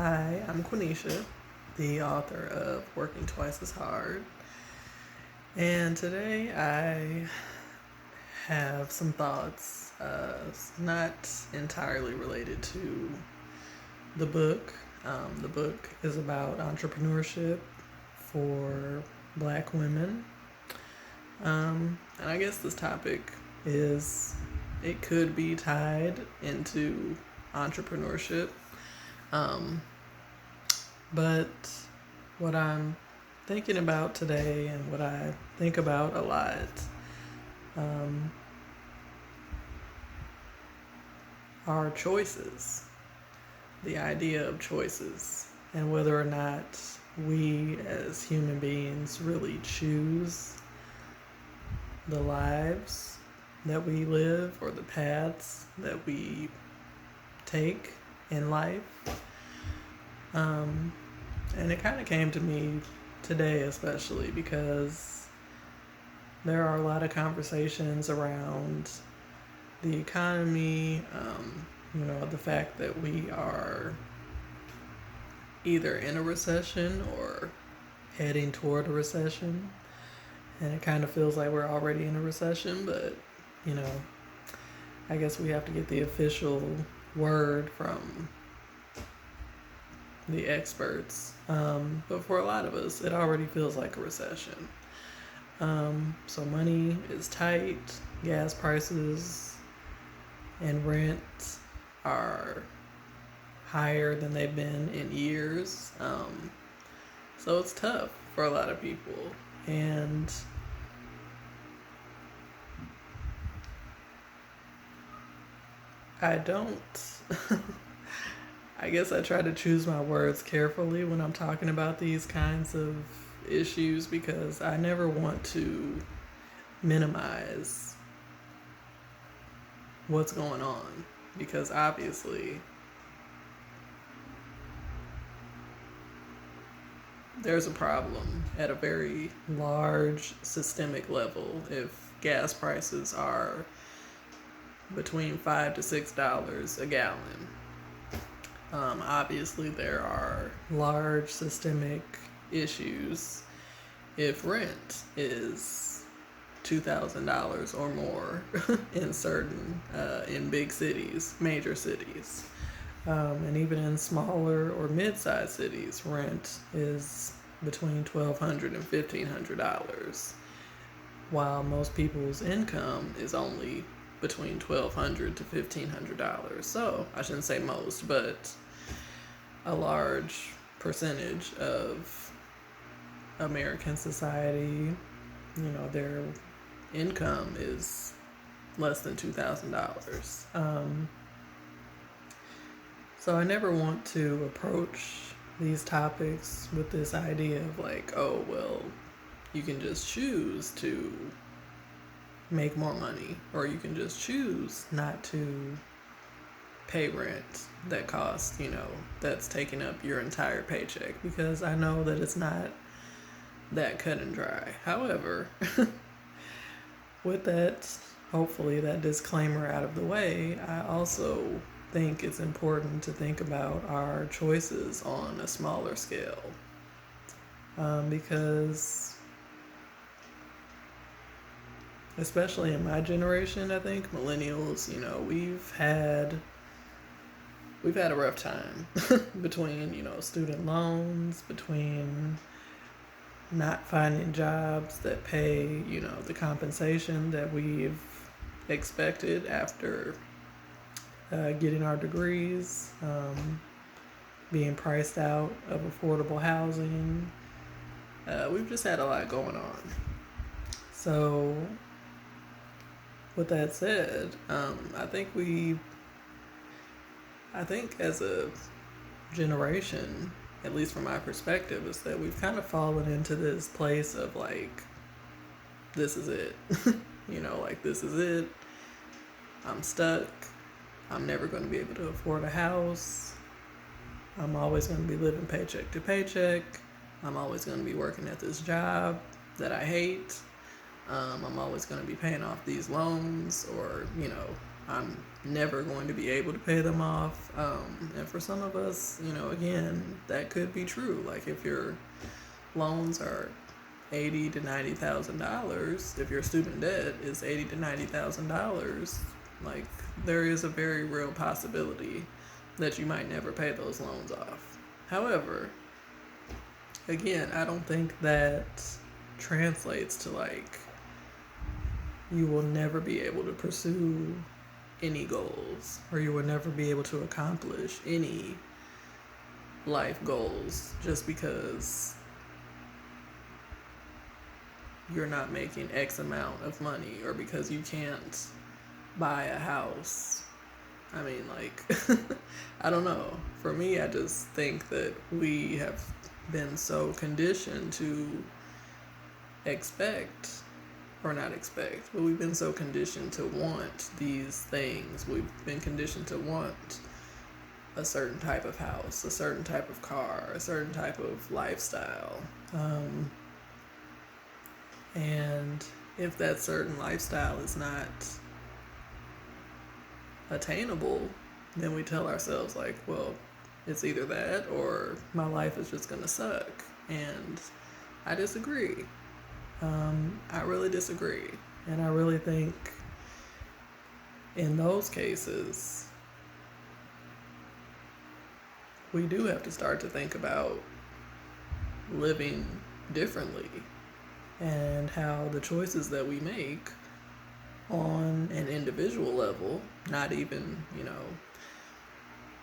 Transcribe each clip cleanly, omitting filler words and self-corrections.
Hi, I'm Quenisha, the author of Working Twice as Hard. And today I have some thoughts, not entirely related to the book. The book is about entrepreneurship for Black women. And I guess this topic it could be tied into entrepreneurship. Um, But what I'm thinking about today and what I think about a lot um, are choices, the idea of choices, and whether or not we as human beings really choose the lives that we live or the paths that we take in life. And it kind of came to me today, especially because there are a lot of conversations around the economy, the fact that we are either in a recession or heading toward a recession. And it kind of feels like we're already in a recession, but, I guess we have to get the official word from the experts. But for a lot of us, it already feels like a recession. So money is tight, gas prices and rent are higher than they've been in years. So it's tough for a lot of people. And I don't I guess I try to choose my words carefully when I'm talking about these kinds of issues because I never want to minimize what's going on, because obviously there's a problem at a very large systemic level if gas prices are between $5 to $6 a gallon. Obviously, there are large systemic issues if rent is $2,000 or more in big cities, major cities. And even in smaller or mid-sized cities, rent is between $1,200 and $1,500, while most people's income is only between $1,200 to $1,500. So I shouldn't say most, but a large percentage of American society, their income is less than $2,000. So I never want to approach these topics with this idea of like, oh, well, you can just choose to make more money, or you can just choose not to pay rent that costs, that's taking up your entire paycheck, because I know that it's not that cut and dry. However, with that, hopefully that disclaimer out of the way, I also think it's important to think about our choices on a smaller scale, because especially in my generation, I think millennials, we've had a rough time between, student loans, between not finding jobs that pay, the compensation that we've expected after getting our degrees, being priced out of affordable housing. We've just had a lot going on. So, with that said, I think as a generation, at least from my perspective, is that we've kind of fallen into this place of like, this is it. Like, this is it. I'm stuck. I'm never going to be able to afford a house. I'm always going to be living paycheck to paycheck. I'm always going to be working at this job that I hate. I'm always going to be paying off these loans, or, I'm never going to be able to pay them off. And for some of us, again, that could be true. Like if your loans are $80,000 to $90,000, if your student debt is $80,000 to $90,000, like there is a very real possibility that you might never pay those loans off. However, again, I don't think that translates to like you will never be able to pursue any goals, or you will never be able to accomplish any life goals just because you're not making X amount of money, or because you can't buy a house. I mean, like, I don't know. For me, I just think that we have been so conditioned to expect, or not expect, but we've been so conditioned to want these things. We've been conditioned to want a certain type of house, a certain type of car, a certain type of lifestyle. And if that certain lifestyle is not attainable, then we tell ourselves like, well, it's either that or my life is just gonna suck. And I disagree. I really disagree. And I really think in those cases, we do have to start to think about living differently, and how the choices that we make on an individual level, not even,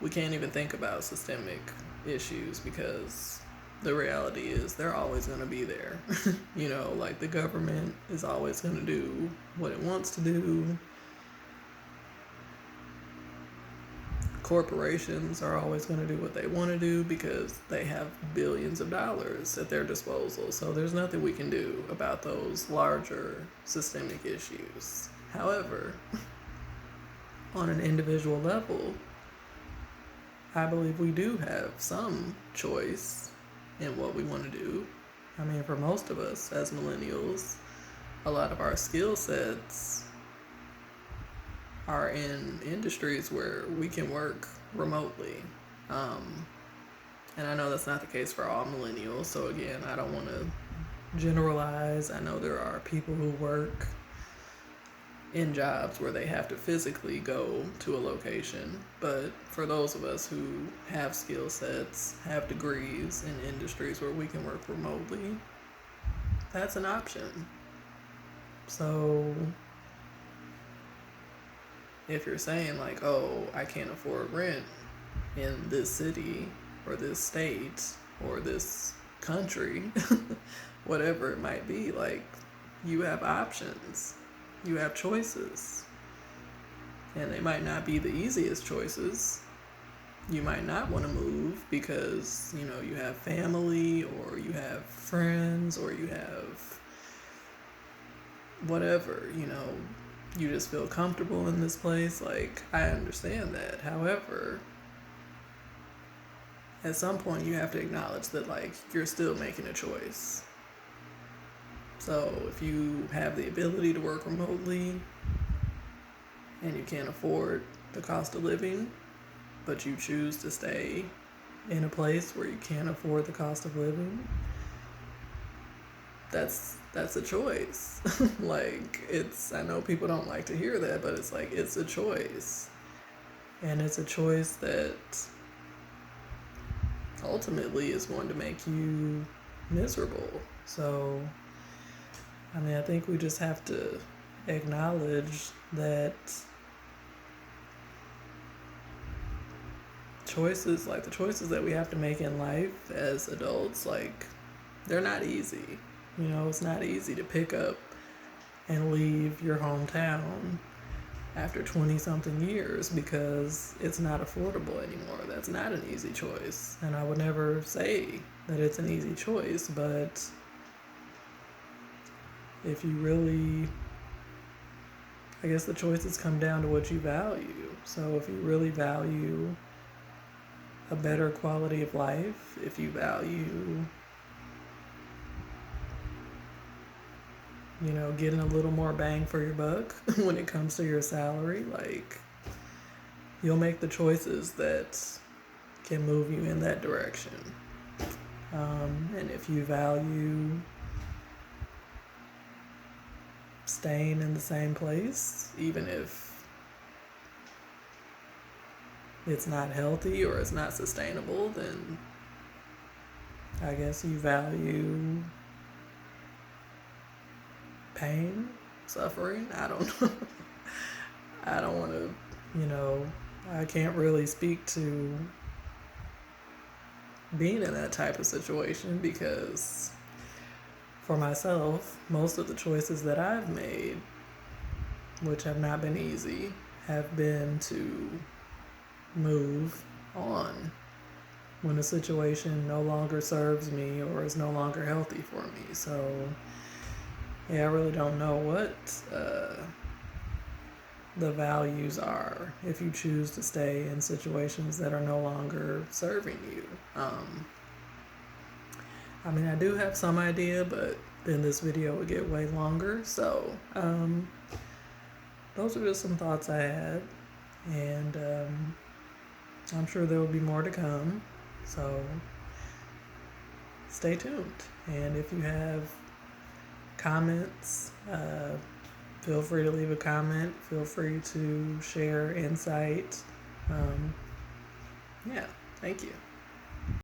we can't even think about systemic issues, because the reality is they're always going to be there. Like the government is always going to do what it wants to do. Corporations are always going to do what they want to do because they have billions of dollars at their disposal. So there's nothing we can do about those larger systemic issues. However, on an individual level, I believe we do have some choice in what we want to do. I mean, for most of us as millennials, a lot of our skill sets are in industries where we can work remotely. And I know that's not the case for all millennials. So again, I don't want to generalize. I know there are people who work in jobs where they have to physically go to a location. But for those of us who have skill sets, have degrees in industries where we can work remotely, that's an option. So if you're saying like, oh, I can't afford rent in this city or this state or this country, whatever it might be, like you have options, you have choices, and they might not be the easiest choices. You might not want to move because, you have family or you have friends or you have whatever, you just feel comfortable in this place. Like, I understand that. However, at some point you have to acknowledge that, like, you're still making a choice. So if you have the ability to work remotely and you can't afford the cost of living, but you choose to stay in a place where you can't afford the cost of living, that's a choice. Like, I know people don't like to hear that, but it's like, it's a choice. And it's a choice that ultimately is going to make you miserable. So, I mean, I think we just have to acknowledge that choices, like the choices that we have to make in life as adults, like, they're not easy. It's not easy to pick up and leave your hometown after 20 something years because it's not affordable anymore. That's not an easy choice. And I would never say that it's an easy choice, but if you really, I guess the choices come down to what you value. So if you really value a better quality of life, if you value getting a little more bang for your buck when it comes to your salary, like you'll make the choices that can move you in that direction. And if you value staying in the same place, even if it's not healthy or it's not sustainable, then I guess you value pain, suffering. I don't know. I don't want to, I can't really speak to being in that type of situation because for myself, most of the choices that I've made, which have not been easy, have been to move on when a situation no longer serves me or is no longer healthy for me. So, yeah, I really don't know what the values are if you choose to stay in situations that are no longer serving you. I do have some idea, but then this video would get way longer. So, those are just some thoughts I had. And I'm sure there will be more to come. So, stay tuned. And if you have comments, feel free to leave a comment. Feel free to share insight. Yeah, thank you.